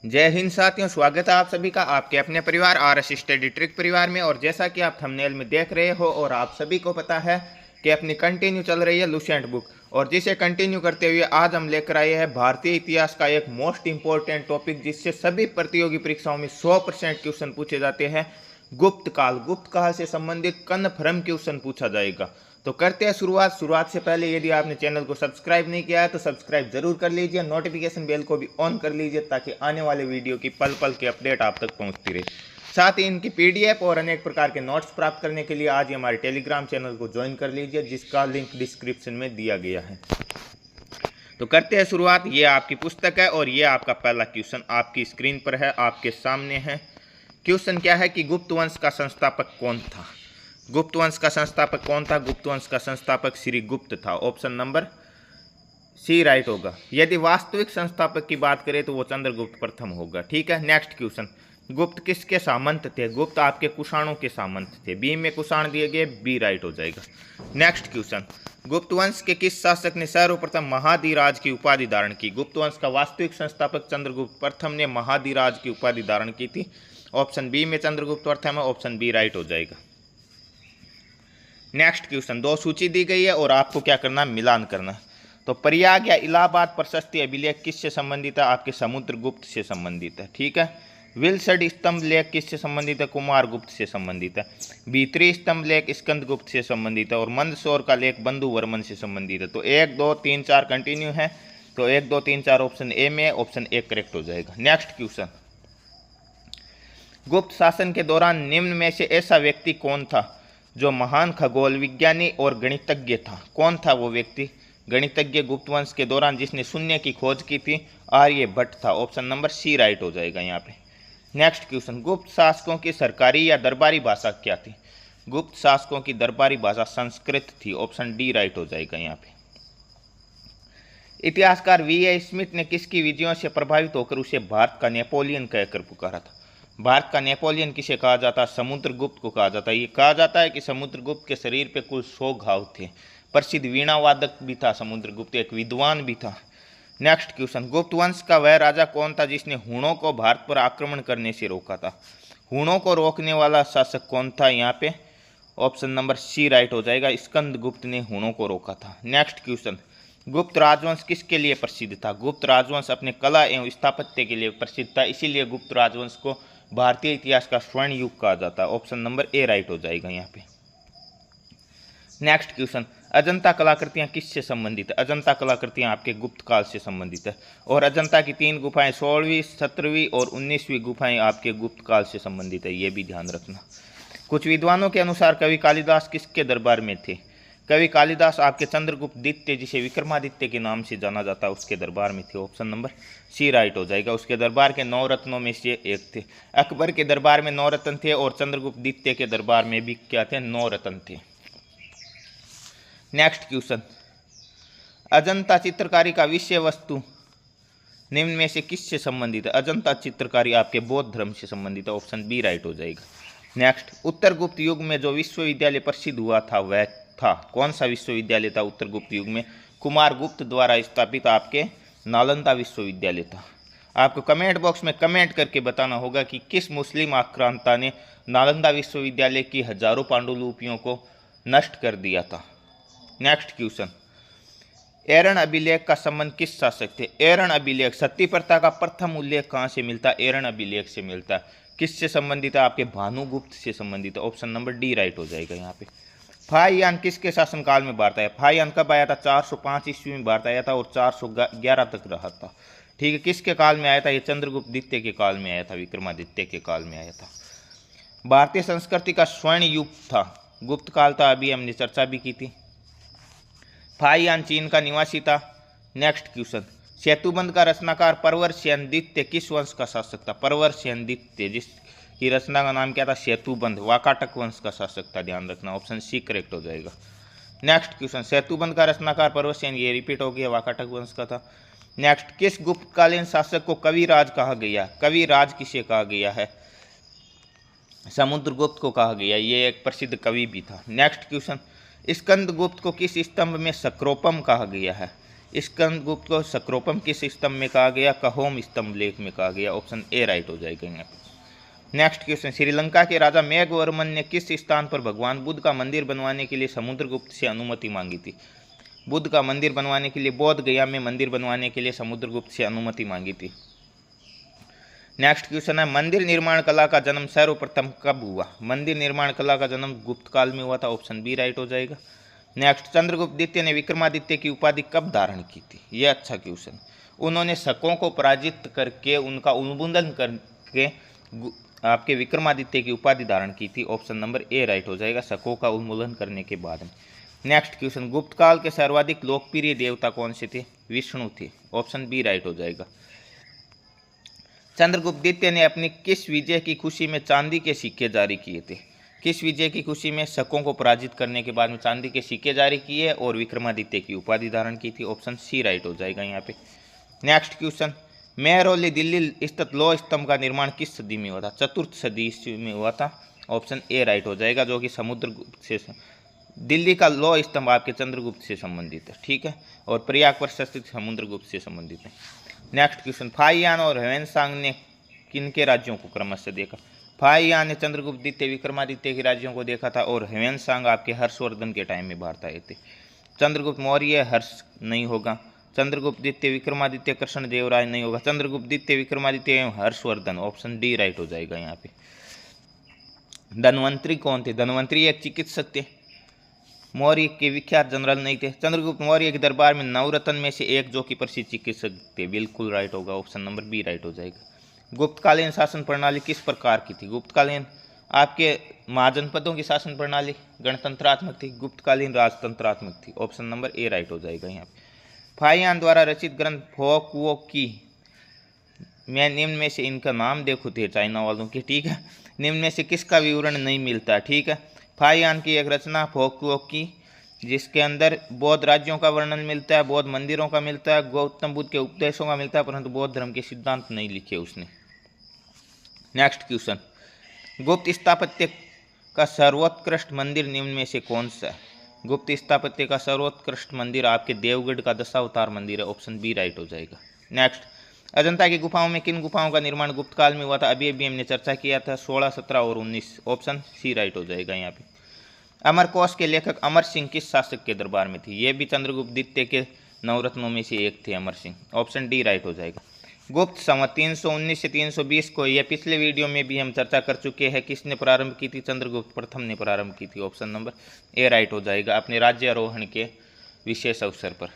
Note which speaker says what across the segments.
Speaker 1: जय हिंद साथियों, स्वागत है आप सभी का आपके अपने परिवार RS स्टडी ट्रिक परिवार में। और जैसा कि आप थंबनेल में देख रहे हो और आप सभी को पता है कि अपनी कंटिन्यू चल रही है लुसेंट बुक, और जिसे कंटिन्यू करते हुए आज हम लेकर आए हैं भारतीय इतिहास का एक मोस्ट इंपॉर्टेंट टॉपिक, जिससे सभी प्रतियोगी परीक्षाओं में 100% क्वेश्चन पूछे जाते हैं। गुप्त काल से संबंधित कन्फर्म क्वेश्चन पूछा जाएगा। तो करते हैं शुरुआत से पहले यदि आपने चैनल को सब्सक्राइब नहीं किया है तो सब्सक्राइब जरूर कर लीजिए, नोटिफिकेशन बेल को भी ऑन कर लीजिए ताकि आने वाले वीडियो की पल पल की अपडेट आप तक पहुंचती रहे। साथ ही इनकी PDF और अनेक प्रकार के नोट्स प्राप्त करने के लिए आज ही हमारे टेलीग्राम चैनल को ज्वाइन कर लीजिए, जिसका लिंक डिस्क्रिप्शन में दिया गया है। तो करते हैं शुरुआत। ये आपकी पुस्तक है और ये आपका पहला क्वेश्चन आपकी स्क्रीन पर है, आपके सामने है। क्वेश्चन क्या है कि गुप्त वंश का संस्थापक कौन था? गुप्त वंश का संस्थापक कौन था? गुप्त वंश का संस्थापक श्री गुप्त था। ऑप्शन नंबर सी राइट होगा। यदि वास्तविक संस्थापक की बात करें तो वो चंद्रगुप्त प्रथम होगा। ठीक है, नेक्स्ट क्वेश्चन। गुप्त किसके सामंत थे? गुप्त आपके कुषाणों के सामंत थे। बी में कुषाण दिए गए, बी राइट हो जाएगा। Next question. गुप्त वंश के किस शासक ने सर्वप्रथम महाधिराज की उपाधि धारण की? गुप्त वंश का वास्तविक संस्थापक चंद्रगुप्त प्रथम ने महाधिराज की उपाधि धारण की थी। ऑप्शन बी में चंद्रगुप्त प्रथम है, ऑप्शन बी राइट हो जाएगा। Next question. दो सूची दी गई है और आपको क्या करना, मिलान करना। तो प्रयाग या इलाहाबाद प्रशस्ति अभिलेख किससे संबंधित है? आपके समुद्रगुप्त से संबंधित है। ठीक है। विलसड स्तंभ लेख किससे संबंधित है? कुमारगुप्त से संबंधित है। भीतरी स्तंभ लेख स्कंदगुप्त से संबंधित है। और मंदसौर का लेख बंधुवर्मन से संबंधित है। तो 1 2 3 4 कंटिन्यू है। तो 1 2 3 4 ऑप्शन ए में, ऑप्शन ए करेक्ट हो जाएगा। Next question. गुप्त शासन के दौरान निम्न में से ऐसा व्यक्ति कौन था जो महान खगोल विज्ञानी और गणितज्ञ था? कौन था वो व्यक्ति गणितज्ञ गुप्त वंश के दौरान जिसने शून्य की खोज की थी? आर्यभट्ट था। ऑप्शन नंबर सी राइट हो जाएगा यहाँ पे। Next question. गुप्त शासकों की सरकारी या दरबारी भाषा क्या थी? गुप्त शासकों की दरबारी भाषा संस्कृत थी। ऑप्शन डी राइट हो जाएगा यहाँ पे। इतिहासकार VA स्मिथ ने किसकी विजयों से प्रभावित होकर उसे भारत का नेपोलियन कहकर पुकारा था? भारत का नेपोलियन किसे कहा जाता है? समुद्रगुप्त को कहा जाता है। ये कहा जाता है कि समुद्रगुप्त के शरीर पे कुल 100 घाव थे। प्रसिद्ध वीणा वादक भी था समुद्रगुप्त, एक विद्वान भी था। Next question. गुप्त वंश का वह राजा कौन था जिसने हूणों को भारत पर आक्रमण करने से रोका था? हूणों को रोकने वाला शासक कौन था यहाँ पे? ऑप्शन नंबर सी राइट हो जाएगा। स्कंदगुप्त ने हूणों को रोका था। Next question. गुप्त राजवंश किसके लिए प्रसिद्ध था? गुप्त राजवंश अपने कला एवं स्थापत्य के लिए प्रसिद्ध था, इसीलिए गुप्त राजवंश को भारतीय इतिहास का स्वर्ण युग कहा जाता है। ऑप्शन नंबर ए राइट हो जाएगा यहाँ पे। Next question. अजंता कलाकृतियाँ किससे संबंधित है? अजंता कलाकृतियाँ आपके गुप्त काल से संबंधित है। और अजंता की 3 गुफाएं 16वीं 17वीं और 19वीं गुफाएं आपके गुप्त काल से संबंधित है, ये भी ध्यान रखना। कुछ विद्वानों के अनुसार कवि कालिदास किसके दरबार में थे? कवि कालिदास आपके चंद्रगुप्त द्वितीय, जिसे विक्रमादित्य के नाम से जाना जाता है, उसके दरबार में थे। ऑप्शन नंबर सी राइट हो जाएगा। उसके दरबार के 9 रत्नों में से एक थे। अकबर के दरबार में 9 रत्न थे और चंद्रगुप्त द्वितीय के दरबार में भी क्या थे? 9 रत्न थे। Next question. अजंता चित्रकारी का विषय वस्तु निम्न में से किससे संबंधित है? अजंता चित्रकारी आपके बौद्ध धर्म से संबंधित है। ऑप्शन बी राइट हो जाएगा। नेक्स्ट। उत्तर गुप्त युग में जो विश्वविद्यालय प्रसिद्ध हुआ था वह था? कौन सा विश्वविद्यालय था उत्तर गुप्त युग में? कुमारगुप्त द्वारा स्थापित आपके नालंदा विश्वविद्यालय था। आपको कमेंट बॉक्स में कमेंट करके बताना होगा कि किस मुस्लिम आक्रांता ने नालंदा विश्वविद्यालय की हजारों पांडुलिपियों को नष्ट कर दिया था। Next question. एरन अभिलेख का संबंध किस शासक थे? एरन अभिलेख सती प्रथा का प्रथम उल्लेख कहाँ से मिलता है? एरन अभिलेख से मिलता है। किससे संबंधित है? आपके भानुगुप्त से संबंधित है। ऑप्शन नंबर डी राइट हो जाएगा यहाँ पे। फाहियान किसके शासनकाल में भारत आया? फाहियान कब आया था? 405 ईस्वी में भारत आया था और 411 तक रहा था। ठीक है। किसके काल में आया था? ये चंद्रगुप्त द्वितीय के काल में आया था, विक्रमादित्य के काल में आया था। भारतीय संस्कृति का स्वर्ण युग था गुप्त काल था, अभी हमने चर्चा भी की थी। फाहियान चीन का निवासी था। Next question. सेतुबंध का रचनाकार परवरसेन द्वितीय किस वंश का शासक था? परवरसेन द्वितीय, जिसकी रचना का नाम क्या था? सेतुबंध, वाकाटक वंश का शासक था। ध्यान रखना, ऑप्शन सी करेक्ट हो जाएगा। Next question. सेतुबंध का रचनाकार परवरसेन, ये रिपीट हो गया, वाकाटक वंश का था। नेक्स्ट। किस गुप्तकालीन शासक को कविराज कहा गया? कविराज किसे कहा गया है? समुद्रगुप्त को कहा गया, ये एक प्रसिद्ध कवि भी था। Next question. स्कंदगुप्त को किस स्तंभ में सक्रोपम कहा गया है? स्कंदगुप्त को सक्रोपम किस स्तंभ में कहा गया? कहोम स्तंभ लेख में कहा गया। ऑप्शन ए राइट हो जाएगा यहाँ पे। नेक्स्ट क्वेश्चन, श्रीलंका के राजा मेघवर्मन ने किस स्थान पर भगवान बुद्ध का मंदिर बनवाने के लिए समुद्रगुप्त से अनुमति मांगी थी? बुद्ध का मंदिर बनवाने के लिए बोध गया में मंदिर बनवाने के लिए समुद्रगुप्त से अनुमति मांगी थी। नेक्स्ट क्वेश्चन है, मंदिर निर्माण कला का जन्म सर्वप्रथम कब हुआ? मंदिर निर्माण कला का जन्म गुप्त काल में हुआ था। ऑप्शन बी राइट हो जाएगा। नेक्स्ट, चंद्रगुप्त द्वितीय ने विक्रमादित्य की उपाधि कब धारण की थी? यह अच्छा क्वेश्चन। उन्होंने शकों को पराजित करके उनका उन्मूलन करके आपके विक्रमादित्य की उपाधि धारण की थी। ऑप्शन नंबर ए राइट हो जाएगा, शकों का उन्मूलन करने के बाद में। नेक्स्ट क्वेश्चन, गुप्त काल के सर्वाधिक लोकप्रिय देवता कौन से थे? विष्णु थे। ऑप्शन बी राइट हो जाएगा। चंद्रगुप्त द्वितीय ने अपनी किस विजय की खुशी में चांदी के सिक्के जारी किए थे? किस विजय की खुशी में शकों को पराजित करने के बाद में चांदी के सिक्के जारी किए और विक्रमादित्य की उपाधि धारण की थी? ऑप्शन सी राइट हो जाएगा यहाँ पे। नेक्स्ट क्वेश्चन, मेहरौली दिल्ली स्थित लौह स्तंभ का निर्माण किस सदी में हुआ था? चतुर्थ सदी ईस्वी में हुआ था। ऑप्शन ए राइट हो जाएगा, जो कि समुद्रगुप्त से दिल्ली का लौह स्तंभ आपके चंद्रगुप्त से संबंधित है, ठीक है, और प्रयाग पर स्थित समुद्रगुप्त से संबंधित है। नेक्स्ट क्वेश्चन, फाहियान और ह्वेनसांग ने किनके राज्यों को क्रमशः देखा? फाहियान ने चंद्रगुप्त द्वितीय विक्रमादित्य के राज्यों को देखा था और ह्वेनसांग आपके हर्षवर्धन के टाइम में भारत आए थे। चंद्रगुप्त मौर्य हर्ष नहीं होगा, चंद्रगुप्त द्वितीय विक्रमादित्य कृष्ण देवराय नहीं होगा, चंद्रगुप्त द्वितीय विक्रमादित्य एवं हर्षवर्धन। ऑप्शन डी राइट हो जाएगा यहाँ पे। धन्वंतरी कौन थे? धन्वंतरी एक चिकित्सक थे, मौर्य के विख्यात जनरल नहीं थे। चंद्रगुप्त मौर्य के दरबार में नवरत्न में से एक जो कि प्रसिद्ध चिकित्सक थे। बिल्कुल राइट होगा, ऑप्शन नंबर बी राइट हो जाएगा। गुप्तकालीन शासन प्रणाली किस प्रकार की थी? गुप्तकालीन आपके महाजनपदों की शासन प्रणाली गणतंत्रात्मक थी, गुप्तकालीन राजतंत्रात्मक थी। ऑप्शन नंबर ए राइट हो जाएगा यहाँ पे। फाहियान द्वारा रचित ग्रंथ फोकुओ की मैं निम्न में से इनका नाम देखो थे चाइना वालों के, ठीक है, निम्न में से किसका विवरण नहीं मिलता? ठीक है, फाहियान की एक रचना फोकुओ की, जिसके अंदर बौद्ध राज्यों का वर्णन मिलता है, बौद्ध मंदिरों का मिलता है, गौतम बुद्ध के उपदेशों का मिलता है, परंतु बौद्ध धर्म के सिद्धांत नहीं लिखे उसने। नेक्स्ट क्वेश्चन, गुप्त स्थापत्य का सर्वोत्कृष्ट मंदिर निम्न में से कौन सा है? गुप्त स्थापत्य का सर्वोत्कृष्ट मंदिर आपके देवगढ़ का दशावतार मंदिर है। ऑप्शन बी राइट हो जाएगा। नेक्स्ट, अजंता की गुफाओं में किन गुफाओं का निर्माण गुप्त काल में हुआ था? अभी अभी हमने चर्चा किया था, 16, 17 और 19। ऑप्शन सी राइट हो जाएगा यहाँ पे। अमरकोश के लेखक अमर सिंह किस शासक के दरबार में थे? ये भी चंद्रगुप्त द्वितीय के नवरत्नों में से एक थे, Amar Singh. Option D right हो जाएगा। गुप्त संवत 319 से 320 को यह पिछले वीडियो में भी हम चर्चा कर चुके हैं, किसने प्रारंभ की थी? चंद्रगुप्त प्रथम ने प्रारंभ की थी। ऑप्शन नंबर ए राइट हो जाएगा, अपने राज्यारोहण के विशेष अवसर पर।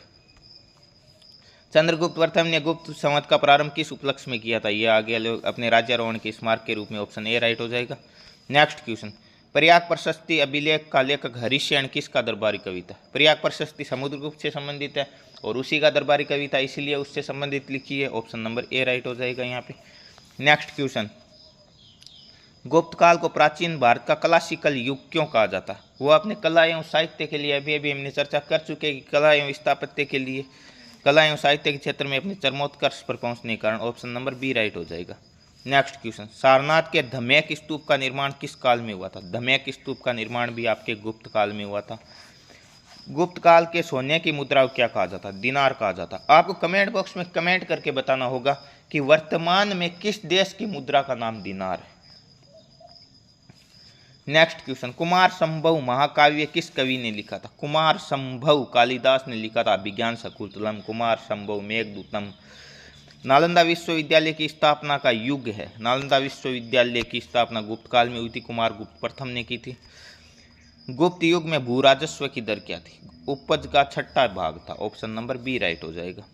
Speaker 1: चंद्रगुप्त प्रथम ने गुप्त संवत का प्रारंभ किस उपलक्ष्य में किया था? यह आगे लोग अपने राज्यारोहण के स्मारक के रूप में। ऑप्शन ए राइट हो जाएगा। नेक्स्ट क्वेश्चन, प्रयाग प्रशस्ति अभिलेख का लेखक हरिशयन किसका दरबारी कवि था? प्रयाग प्रशस्ति समुद्रगुप्त से संबंधित है और उसी का दरबारी कवि था, इसीलिए उससे संबंधित लिखी है। ऑप्शन नंबर ए राइट हो जाएगा यहाँ पे। नेक्स्ट क्वेश्चन, गुप्त काल को प्राचीन भारत का क्लासिकल युग क्यों कहा जाता? वो अपने कला एवं साहित्य के लिए, अभी अभी हमने चर्चा कर चुके हैं कि कला एवं स्थापत्य के लिए, कला एवं साहित्य के क्षेत्र में अपने चरमोत्कर्ष पर पहुंचने के कारण। ऑप्शन नंबर बी राइट हो जाएगा। नेक्स्ट क्वेश्चन, सारनाथ के धमेक स्तूप का निर्माण किस काल में हुआ था? धमेक स्तूप का निर्माण भी आपके गुप्त काल में हुआ था। गुप्त काल के सोने की मुद्रा को क्या कहा जाता? दिनार कहा जाता। आपको कमेंट बॉक्स में कमेंट करके बताना होगा कि वर्तमान में किस देश की मुद्रा का नाम दिनार है। नेक्स्ट क्वेश्चन, कुमार संभव महाकाव्य किस कवि ने लिखा था? कुमार संभव कालिदास ने लिखा था। अभिज्ञान शकुंतलम, कुमार संभव मेघदूतम। नालंदा विश्वविद्यालय की स्थापना का युग है। नालंदा विश्वविद्यालय की स्थापना गुप्त काल में हुई थी, कुमार गुप्त प्रथम ने की थी। गुप्त युग में भू राजस्व की दर क्या थी? उपज का 6वां भाग था। ऑप्शन नंबर बी राइट हो जाएगा।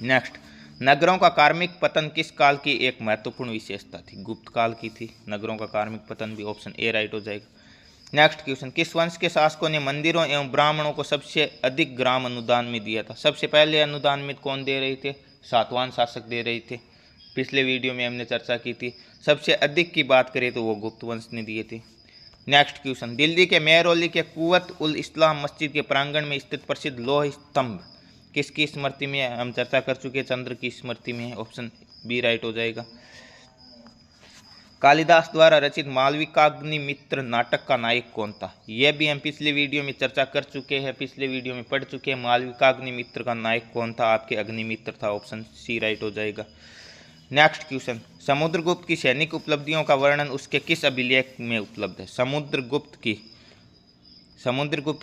Speaker 1: नेक्स्ट, नगरों का कार्मिक पतन किस काल की एक महत्वपूर्ण विशेषता थी? गुप्त काल की थी नगरों का कार्मिक पतन भी। ऑप्शन ए राइट हो जाएगा। नेक्स्ट क्वेश्चन, किस वंश के शासकों ने मंदिरों एवं ब्राह्मणों को सबसे अधिक ग्राम अनुदान में दिया था? सबसे पहले अनुदान में कौन दे रहे थे? सातवाहन शासक दे रहे थे। पिछले वीडियो में हमने चर्चा की थी। सबसे अधिक की बात करें तो वो गुप्त वंश ने दिए थे। नेक्स्ट क्वेश्चन, दिल्ली के मेहरौली के कुवत उल इस्लाम मस्जिद के प्रांगण में स्थित प्रसिद्ध लौह स्तंभ किसकी स्मृति में? हम चर्चा कर चुके, चंद्र की स्मृति में है। ऑप्शन बी राइट हो जाएगा। कालिदास द्वारा रचित मालविकाग्निमित्र नाटक का नायक कौन था? यह भी हम पिछले वीडियो में चर्चा कर चुके हैं, पिछले वीडियो में पढ़ चुके हैं। मालविकाग्निमित्र का नायक कौन था? आपके अग्निमित्र था। ऑप्शन सी राइट हो जाएगा। नेक्स्ट क्वेश्चन, समुद्रगुप्त की सैनिक उपलब्धियों का वर्णन उसके किस अभिलेख में उपलब्ध है? समुद्रगुप्त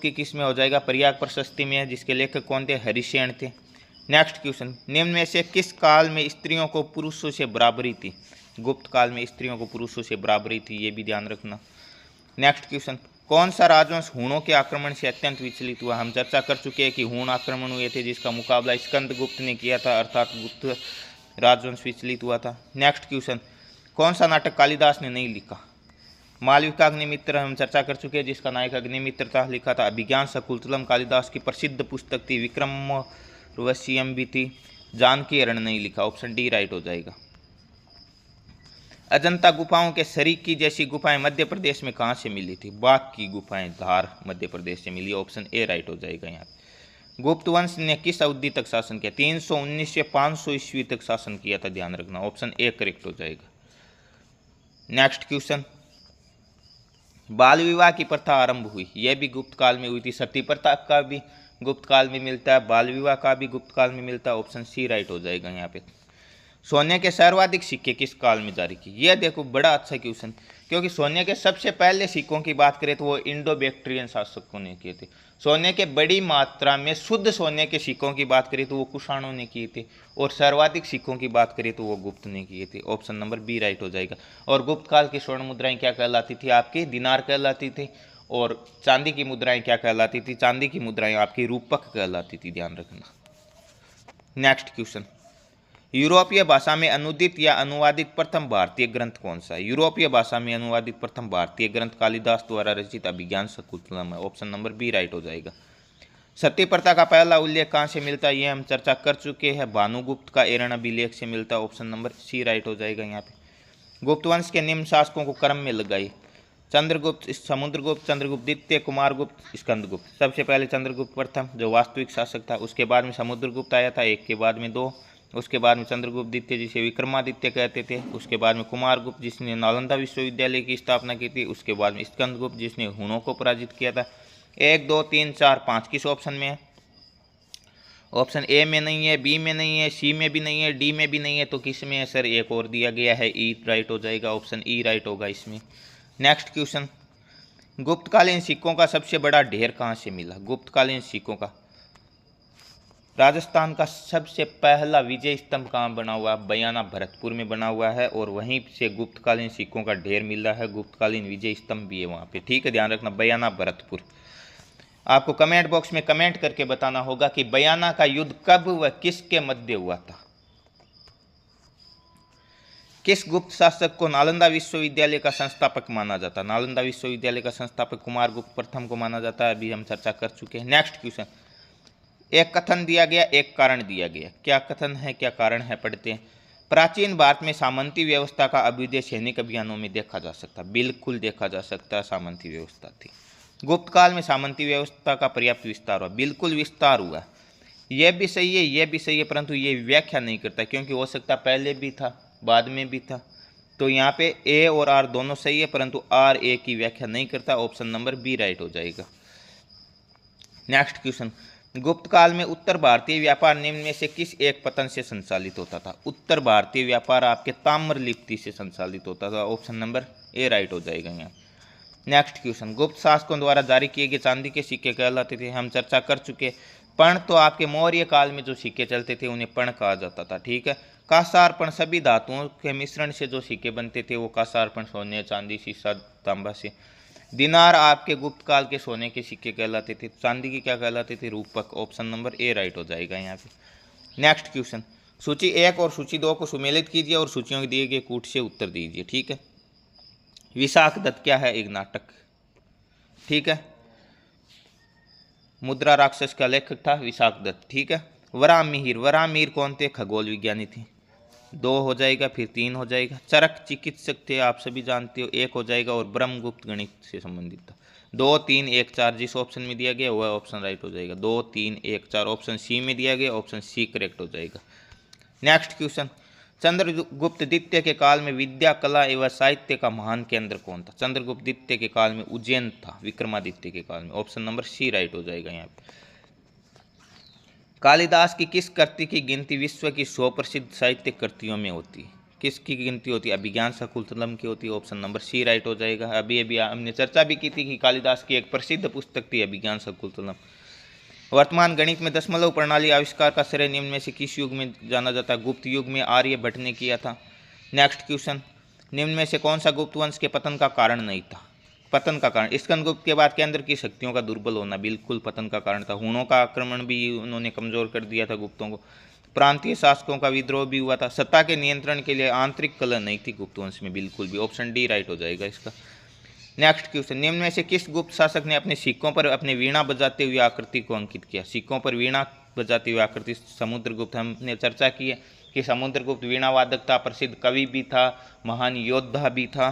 Speaker 1: की किस में हो जाएगा? पर्याय प्रशस्ति में है, जिसके लेखक कौन थे? हरिसेन थे। नेक्स्ट क्वेश्चन, निम्न में से किस काल में स्त्रियों को पुरुषों से बराबरी थी? गुप्त काल में स्त्रियों को पुरुषों से बराबरी थी, ये भी ध्यान रखना। नेक्स्ट क्वेश्चन, कौन सा राजवंश हूणों के आक्रमण से अत्यंत विचलित हुआ? हम चर्चा कर चुके हैं कि हूण आक्रमण हुए थे, जिसका मुकाबला स्कंदगुप्त ने किया था, अर्थात गुप्त राजवंश विचलित हुआ था। नेक्स्ट क्वेश्चन, कौन सा नाटक कालिदास ने नहीं लिखा? मालविकाग्निमित्र हम चर्चा कर चुके हैं, जिसका नायक अग्निमित्र था, लिखा था। अभिज्ञान शाकुंतलम कालिदास की प्रसिद्ध पुस्तक थी, विक्रमोर्वशीयम भी थी। जानकी हरण नहीं लिखा, ऑप्शन डी राइट हो जाएगा। अजंता गुफाओं के सरीकी जैसी गुफाएं मध्य प्रदेश में कहाँ से मिली थी? बाघ की गुफाएं धार मध्य प्रदेश से मिली, ऑप्शन ए राइट हो जाएगा यहाँ। गुप्त वंश ने किस अवधि तक शासन किया? 319 से 500 ईस्वी तक शासन किया था, ध्यान रखना, ऑप्शन ए करेक्ट हो जाएगा। नेक्स्ट क्वेश्चन, बाल विवाह की प्रथा आरंभ हुई, यह भी गुप्त काल में हुई थी। सती प्रथा का भी गुप्त काल में मिलता है, बाल विवाह का भी गुप्त काल में मिलता है, ऑप्शन सी राइट हो जाएगा यहाँ पे। सोने के सर्वाधिक सिक्के किस काल में जारी किए? यह देखो बड़ा अच्छा क्वेश्चन, क्योंकि सोने के सबसे पहले सिक्कों की बात करें तो वो इंडो बैक्ट्रियन शासकों ने किए थे। सोने के बड़ी मात्रा में शुद्ध सोने के सिक्कों की बात करें तो वो कुषाणों ने किए थे, और सर्वाधिक सिक्कों की बात करें तो वो गुप्त ने किए थे, ऑप्शन नंबर बी राइट हो जाएगा। और गुप्त काल की स्वर्ण मुद्राएं क्या कहलाती थी? आपकी दिनार कहलाती थी। और चांदी की मुद्राएं क्या कहलाती थी? चांदी की मुद्राएं आपकी रूपक कहलाती थी, ध्यान रखना। नेक्स्ट क्वेश्चन, यूरोपीय भाषा में अनुदित या अनुवादित प्रथम भारतीय ग्रंथ कौन सा है? यूरोपीय भाषा में अनुवादित प्रथम भारतीय ग्रंथ कालिदास द्वारा रचित अभिज्ञान शाकुंतलम है, ऑप्शन नंबर बी राइट हो जाएगा। सती प्रथा का पहला उल्लेख कहाँ से मिलता है? ये हम चर्चा कर चुके हैं, भानुगुप्त का एरण अभिलेख से मिलता है, ऑप्शन नंबर सी राइट हो जाएगा यहाँ पे। गुप्त वंश के निम्न शासकों को क्रम में लगाई। चंद्रगुप्त, समुद्रगुप्त, चंद्रगुप्त द्वितीय, कुमारगुप्त, स्कंदगुप्त। सबसे पहले चंद्रगुप्त प्रथम जो वास्तविक शासक था, उसके बाद में समुद्रगुप्त आया था, एक के बाद में दो, उसके बाद में चंद्रगुप्त द्वितीय जिसे विक्रमादित्य कहते थे, उसके बाद में कुमारगुप्त जिसने नालंदा विश्वविद्यालय की स्थापना की थी, उसके बाद में स्कंदगुप्त जिसने हूणों को पराजित किया था। 1 2 3 4 5 किस ऑप्शन में है? ऑप्शन ए में नहीं है, बी में नहीं है, सी में भी नहीं है, डी में भी नहीं है, तो किस में है सर? एक और दिया गया है, ई राइट हो जाएगा, ऑप्शन ई राइट होगा इसमें। नेक्स्ट क्वेश्चन, गुप्तकालीन सिक्कों का सबसे बड़ा ढेर कहाँ से मिला? गुप्तकालीन सिक्कों का राजस्थान का सबसे पहला विजय स्तंभ कहाँ बना हुआ है? बयाना भरतपुर में बना हुआ है, और वहीं से गुप्तकालीन सिक्कों का ढेर मिल रहा है। गुप्तकालीन विजय स्तंभ भी है वहाँ पे, ठीक है, ध्यान रखना, बयाना भरतपुर। आपको कमेंट बॉक्स में कमेंट करके बताना होगा कि बयाना का युद्ध कब व किसके मध्य हुआ था। किस गुप्त शासक को नालंदा विश्वविद्यालय का संस्थापक माना जाता है? नालंदा विश्वविद्यालय का संस्थापक कुमारगुप्त प्रथम को माना जाता है, अभी हम चर्चा कर चुके हैं। नेक्स्ट क्वेश्चन, एक कथन दिया गया, एक कारण दिया गया, क्या कथन है क्या कारण है? पढ़ते हैं। प्राचीन भारत में सामंती व्यवस्था का अभ्युदय सैनिक अभियानों में देखा जा सकता, बिल्कुल देखा जा सकता है, सामंती व्यवस्था थी। गुप्त काल में सामंती व्यवस्था का पर्याप्त विस्तार हुआ, बिल्कुल विस्तार हुआ। यह भी सही है, यह भी सही है, परंतु ये व्याख्या नहीं करता, क्योंकि हो सकता पहले भी था बाद में भी था। तो यहाँ पे ए और आर दोनों सही है, परंतु आर ए की व्याख्या नहीं करता, ऑप्शन नंबर बी राइट हो जाएगा। नेक्स्ट क्वेश्चन, गुप्त काल में उत्तर भारतीय व्यापार निम्न में से किस एक पतन से संचालित होता था? उत्तर भारतीय व्यापार आपके ताम्रलिप्ति से संचालित होता था, ऑप्शन नंबर ए राइट हो जाएगा यहाँ। नेक्स्ट क्वेश्चन, गुप्त शासकों द्वारा जारी किए गए चांदी के सिक्के कहलाते थे, हम चर्चा कर चुके। पर्ण तो आपके मौर्य काल में जो सिक्के चलते थे उन्हें पर्ण कहा जाता था, ठीक है। कांसारपण, सभी धातुओं के मिश्रण से जो सिक्के बनते थे वो कांसारपण, सोने, चांदी, सीसा, तांबा से। दिनार आपके गुप्त काल के सोने के सिक्के कहलाते थे, चांदी के क्या कहलाते थे? रूपक, ऑप्शन नंबर ए राइट हो जाएगा यहाँ पे। नेक्स्ट क्वेश्चन, सूची 1 और सूची 2 को सुमेलित कीजिए और सूचियों के दिए गए कूट से उत्तर दीजिए, ठीक है। विशाख दत्त क्या है? एक नाटक, ठीक है। मुद्रा राक्षस का लेखक था विशाख दत्त, ठीक है। वराहमिहिर, वराहमिहिर कौन थे? खगोल विज्ञानी थे, 2 हो जाएगा, फिर 3 हो जाएगा। चरक चिकित्सक थे, आप सभी जानते हो, 1 हो जाएगा, और ब्रह्मगुप्त गणित से संबंधित था। 2 3 1 4 जिस ऑप्शन में दिया गया वह ऑप्शन राइट हो जाएगा। 2 3 1 4 ऑप्शन सी में दिया गया, ऑप्शन सी करेक्ट हो जाएगा। नेक्स्ट क्वेश्चन, चंद्रगुप्त द्वितीय के काल में विद्या कला एवं साहित्य का महान केंद्र कौन था? चंद्रगुप्त द्वितीय के काल में उज्जैन था, विक्रमादित्य के काल में। ऑप्शन नंबर सी राइट हो जाएगा यहाँ पे। कालिदास की किस कृति की गिनती विश्व की 100 प्रसिद्ध साहित्यिक कृतियों में होती है? किसकी गिनती होती है? अभिज्ञान शाकुंतलम की होती है। ऑप्शन नंबर सी राइट हो जाएगा। अभी हमने चर्चा भी की थी कि कालिदास की एक प्रसिद्ध पुस्तक थी अभिज्ञान शाकुंतलम। वर्तमान गणित में दशमलव प्रणाली आविष्कार का श्रेय निम्न में से किस युग में जाना जाता है? गुप्त युग में आर्यभट्ट ने किया था। नेक्स्ट क्वेश्चन, निम्न में से कौन सा गुप्त वंश के पतन का कारण नहीं था? पतन का कारण स्कंदगुप्त के बाद केंद्र की शक्तियों का दुर्बल होना बिल्कुल पतन का कारण था। हुणों का आक्रमण भी उन्होंने कमजोर कर दिया था गुप्तों को। प्रांतीय शासकों का विद्रोह भी हुआ था। सत्ता के नियंत्रण के लिए आंतरिक कलह नहीं थी गुप्त वंश में बिल्कुल भी। ऑप्शन डी राइट हो जाएगा इसका। नेक्स्ट क्वेश्चन, निम्न में से किस गुप्त शासक ने अपने सिक्कों पर अपने वीणा बजाते हुए आकृति को अंकित किया? सिक्कों पर वीणा बजाते हुए आकृति समुद्रगुप्त। हमने चर्चा की है कि समुद्रगुप्त वीणा वादक था, प्रसिद्ध कवि भी था, महान योद्धा भी था।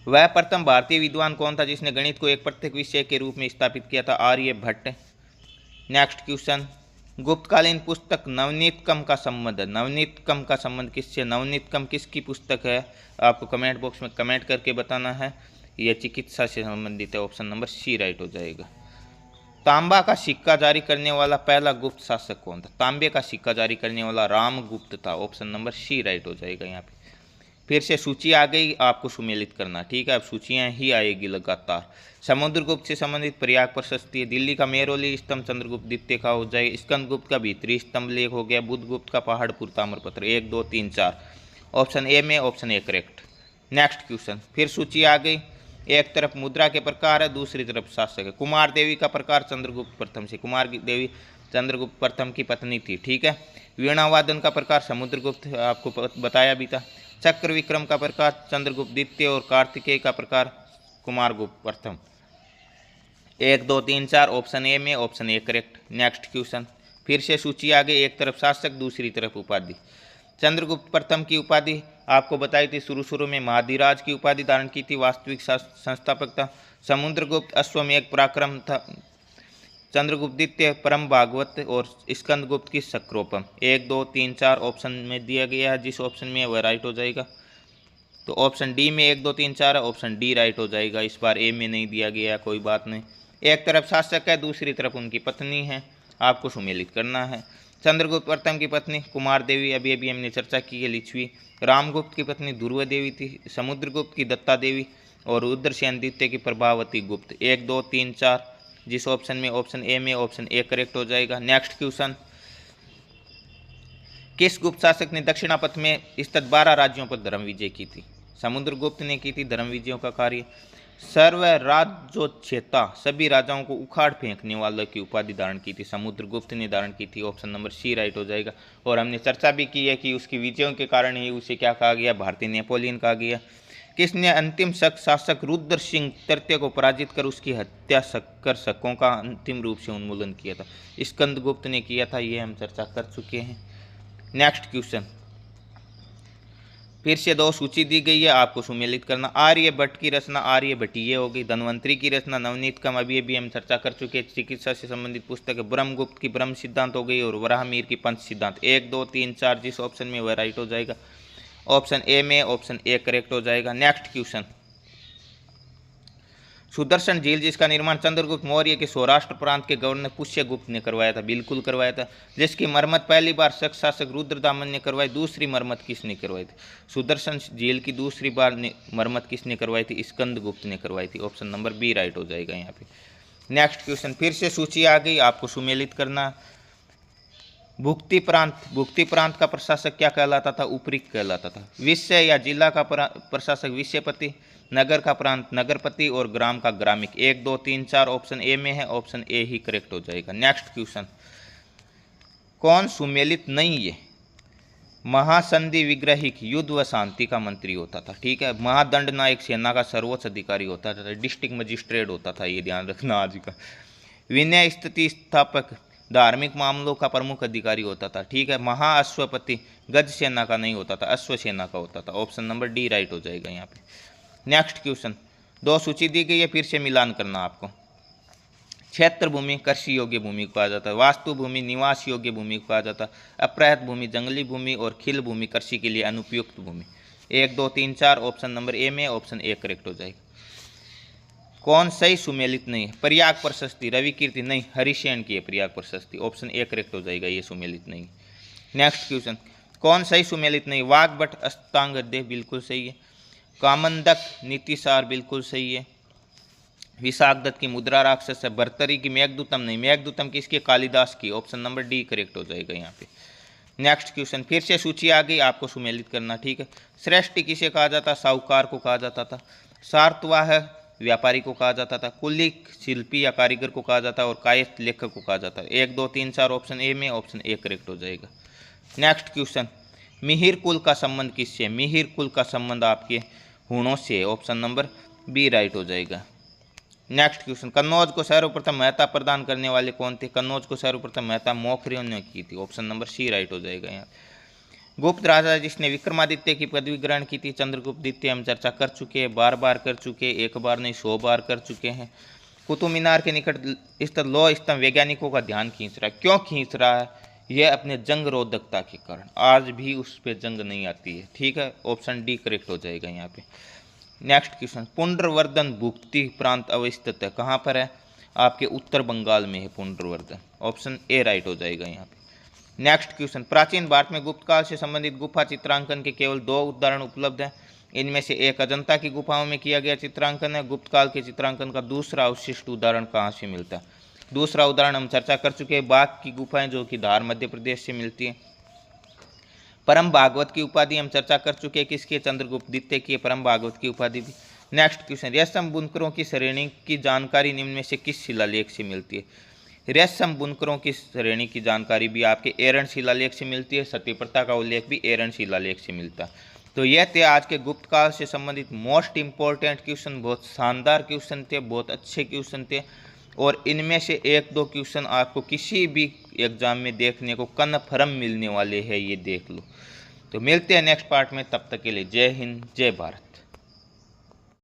Speaker 1: वह प्रथम भारतीय विद्वान कौन था जिसने गणित को एक प्रत्येक विषय के रूप में स्थापित किया था? आर्यभट्ट। नेक्स्ट क्वेश्चन, गुप्तकालीन पुस्तक नवनीतकम का संबंध। नवनीतकम का संबंध किससे? नवनीतकम किसकी पुस्तक है? आपको कमेंट बॉक्स में कमेंट करके बताना है। यह चिकित्सा से संबंधित है। ऑप्शन नंबर सी राइट हो जाएगा। तांबा का सिक्का जारी करने वाला पहला गुप्त शासक कौन था? तांबे का सिक्का जारी करने वाला रामगुप्त था। ऑप्शन नंबर सी राइट हो जाएगा यहाँ पे। फिर से सूची आ गई, आपको सुमेलित करना, ठीक है। अब सूचियाँ ही आएगी लगातार। समुद्रगुप्त से संबंधित प्रयाग प्रशस्ति है। दिल्ली का मेहरौली स्तंभ चंद्रगुप्त द्वितीय का हो जाएगा। स्कंदगुप्त का भीतरी स्तंभ लेख हो गया। बुद्धगुप्त का पहाड़पुर ताम्रपत्र। 1 2 3 4 ऑप्शन ए में option A correct. Next question, फिर सूची आ गई। एक तरफ मुद्रा के प्रकार है, दूसरी तरफ शासक है। कुमार देवी का प्रकार चंद्रगुप्त प्रथम से। कुमार देवी चंद्रगुप्त प्रथम की पत्नी थी, ठीक है। वीणावादन का प्रकार समुद्रगुप्त, आपको बताया भी था। चक्र विक्रम का प्रकार चंद्रगुप्त द्वितीय और कार्तिकेय का प्रकार कुमारगुप्त प्रथम। 1 2 3 4 ऑप्शन ए में option A correct. Next question, फिर से सूची आ गई। एक तरफ शासक, दूसरी तरफ उपाधि। चंद्रगुप्त प्रथम की उपाधि आपको बताई थी, शुरू में महाधिराज की उपाधि धारण की थी, वास्तविक संस्थापक था। समुद्रगुप्त अश्वमेघ पराक्रम था। चंद्रगुप्त द्वितीय परम भागवत और स्कंदगुप्त की सक्रोपम। 1 2 3 4 ऑप्शन में दिया गया है, जिस ऑप्शन में वह राइट हो जाएगा। तो ऑप्शन डी में 1 2 3 4 है, ऑप्शन डी राइट हो जाएगा। इस बार ए में नहीं दिया गया है, कोई बात नहीं। एक तरफ शासक है, दूसरी तरफ उनकी पत्नी है, आपको सुमेलित करना है। चंद्रगुप्त प्रथम की पत्नी कुमार देवी, अभी हमने चर्चा की है, लिच्छवी। रामगुप्त की पत्नी ध्रुव देवी थी। समुद्रगुप्त की दत्ता देवी और रुद्रसेन द्वितीय की प्रभावती गुप्त। 1 2 3 4 जिस ऑप्शन में ऑप्शन ए में ऑप्शन ए करेक्ट हो जाएगा। नेक्स्ट क्वेश्चन, किस गुप्त शासक ने दक्षिणापथ में स्थित 12 राज्यों पर धर्म विजय की थी? समुद्रगुप्त ने की थी धर्म विजयों का कार्य। सर्व राज्योच्छेता, सभी राजाओं को उखाड़ फेंकने वाले की उपाधि धारण की थी, समुद्रगुप्त ने धारण की थी। ऑप्शन नंबर सी राइट हो जाएगा। और हमने चर्चा भी की है कि उसकी विजयों के कारण ही उसे क्या कहा गया? भारतीय नेपोलियन कहा गया। किसने अंतिम शासक रुद्र सिंह तृतीय को पराजित कर उसकी हत्या कर शकों का अंतिम रूप से उन्मूलन किया था? स्कंदगुप्त ने किया था, ये हम चर्चा कर चुके हैं। नेक्स्ट क्वेश्चन, फिर से 2 सूची दी गई है, आपको सुमेलित करना। आर्यभट्ट की रचना आर्यभट्टीय हो गई। धन्वंतरी की रचना नवनीतकम, अभी हम चर्चा कर चुके हैं। चिकित्सा से संबंधित पुस्तक है। ब्रह्मगुप्त की ब्रह्म सिद्धांत हो गई और वराहमीर की पंच सिद्धांत। 1 2 3 4 जिस ऑप्शन में वह राइट हो जाएगा। ऑप्शन ए में ऑप्शन ए करेक्ट हो जाएगा। नेक्स्ट क्वेश्चन, सुदर्शन झील जिसका निर्माण चंद्रगुप्त मौर्य के सौराष्ट्र प्रांत के गवर्नर पुष्यगुप्त ने करवाया था, बिल्कुल करवाया था। जिसकी मरम्मत पहली बार शक शासक रुद्रदामन ने करवाई, दूसरी मरम्मत किसने करवाई थी? सुदर्शन झील की दूसरी बार मरम्मत किसने करवाई थी? स्कंदगुप्त ने करवाई थी। ऑप्शन नंबर बी राइट हो जाएगा यहाँ पे। नेक्स्ट क्वेश्चन, फिर से सूची आ गई, आपको सुमेलित करना। भुक्ति प्रांत का प्रशासक क्या कहलाता था? उपरीक कहलाता था। विषय या जिला का प्रशासक विषयपति, नगर का प्रांत नगरपति और ग्राम का ग्रामिक। 1 2 3 4 ऑप्शन ए में है, ऑप्शन ए ही करेक्ट हो जाएगा। नेक्स्ट क्वेश्चन, कौन सुमेलित नहीं है? महासंधि विग्रहिक युद्ध व शांति का मंत्री होता था, ठीक है। महादंड नायक सेना का सर्वोच्च अधिकारी होता था, डिस्ट्रिक्ट मजिस्ट्रेट होता था, ये ध्यान रखना आज का। विनय स्थिति स्थापक धार्मिक मामलों का प्रमुख अधिकारी होता था, ठीक है। महाअश्वपति गज सेना का नहीं होता था, अश्व सेना का होता था। ऑप्शन नंबर डी राइट हो जाएगा यहाँ पे। नेक्स्ट क्वेश्चन, 2 सूची दी गई है, फिर से मिलान करना आपको। क्षेत्र भूमि कृषि योग्य भूमि को कहा जाता है। वास्तु भूमि निवास योग्य भूमि को कहा जाता है। अप्रहत भूमि जंगली भूमि और खिल भूमि कृषि के लिए अनुपयुक्त भूमि। 1 2 3 4 ऑप्शन नंबर ए में ऑप्शन ए करेक्ट हो जाएगा। कौन सही सुमेलित नहीं है? प्रयाग प्रशस्ति रवि कीर्ति नहीं, हरिशेन की है प्रयाग प्रशस्ति, ऑप्शन ए करेक्ट हो जाएगा, ये सुमेलित नहीं। नेक्स्ट क्वेश्चन, कौन सही सुमेलित नहीं? वाग्भट अष्टांगदेह बिल्कुल सही है। कामंदक नीतिसार बिल्कुल सही है। विशाखदत्त की मुद्रा राक्षस है। भर्तरी की मेघदूतम नहीं, मेघदूतम किसकी? कालिदास की, ऑप्शन नंबर डी करेक्ट हो जाएगा यहाँ पे। नेक्स्ट क्वेश्चन, फिर से सूची आ गई, आपको सुमेलित करना, ठीक है। श्रेष्ठ किसे कहा जाता? साहूकार को कहा जाता था। सार्तवाह व्यापारी को कहा जाता था। कुलिक शिल्पी या कारीगर को कहा जाता है। और कायस्थ लेखक को कहा जाता है। 1 2 3 4 ऑप्शन ए में ऑप्शन ए करेक्ट हो जाएगा। नेक्स्ट क्वेश्चन, मिहिर कुल का संबंध किससे? मिहिर कुल का संबंध आपके हूणों से, ऑप्शन नंबर बी राइट हो जाएगा। नेक्स्ट क्वेश्चन, कन्नौज को सर्वप्रथम महत्ता प्रदान करने वाले कौन थे? कन्नौज को सर्वप्रथम महत्ता मौखरियों ने की थी, ऑप्शन नंबर सी राइट हो जाएगा यहाँ। गुप्त राजा जिसने विक्रमादित्य की पदवी ग्रहण की थी? चंद्रगुप्त द्वितीय, हम चर्चा कर चुके हैं, बार बार कर चुके हैं, एक बार नहीं 100 बार कर चुके हैं। कुतुब मीनार के निकट स्थित लौह स्तंभ वैज्ञानिकों का ध्यान खींच रहा है। क्यों खींच रहा है? यह अपने जंग रोधकता के कारण, आज भी उस पर जंग नहीं आती है, ठीक है, ऑप्शन डी करेक्ट हो जाएगा यहाँ पे। नेक्स्ट क्वेश्चन, पुंड्रवर्धन भुक्ति प्रांत अवस्थित है, कहाँ पर है? आपके उत्तर बंगाल में है पुंड्रवर्धन, ऑप्शन ए राइट हो जाएगा यहाँ पे। नेक्स्ट क्वेश्चन, प्राचीन भारत में गुप्त काल से संबंधित गुफा चित्रांकन के केवल 2 उदाहरण उपलब्ध हैं। इनमें से एक अजंता की गुफाओं में किया गया चित्रांकन है। गुप्त काल के चित्रांकन का दूसरा अवशिष्ट उदाहरण कहाँ से मिलता है? दूसरा उदाहरण हम चर्चा कर चुके हैं, बाघ की गुफाएं जो कि धार मध्य प्रदेश से मिलती है। परम भागवत की उपाधि हम चर्चा कर चुके हैं, किसकी? चंद्रगुप्त द्वितीय की परम भागवत की उपाधि भी। नेक्स्ट क्वेश्चन, रेशम बुनकरों की श्रेणी की जानकारी निम्न में से किस शिलालेख से मिलती है? रेशम बुनकरों की श्रेणी की जानकारी भी आपके एरन शिलालेख से मिलती है। सती प्रथा का उल्लेख भी एरन शिलालेख से मिलता है। तो यह थे आज के गुप्त काल से संबंधित मोस्ट इंपॉर्टेंट क्वेश्चन। बहुत शानदार क्वेश्चन थे, बहुत अच्छे क्वेश्चन थे, और इनमें से 1 2 क्वेश्चन आपको किसी भी एग्जाम में देखने को कन्फर्म मिलने वाले हैं, ये देख लो। तो मिलते हैं नेक्स्ट पार्ट में, तब तक के लिए जय हिंद जय भारत।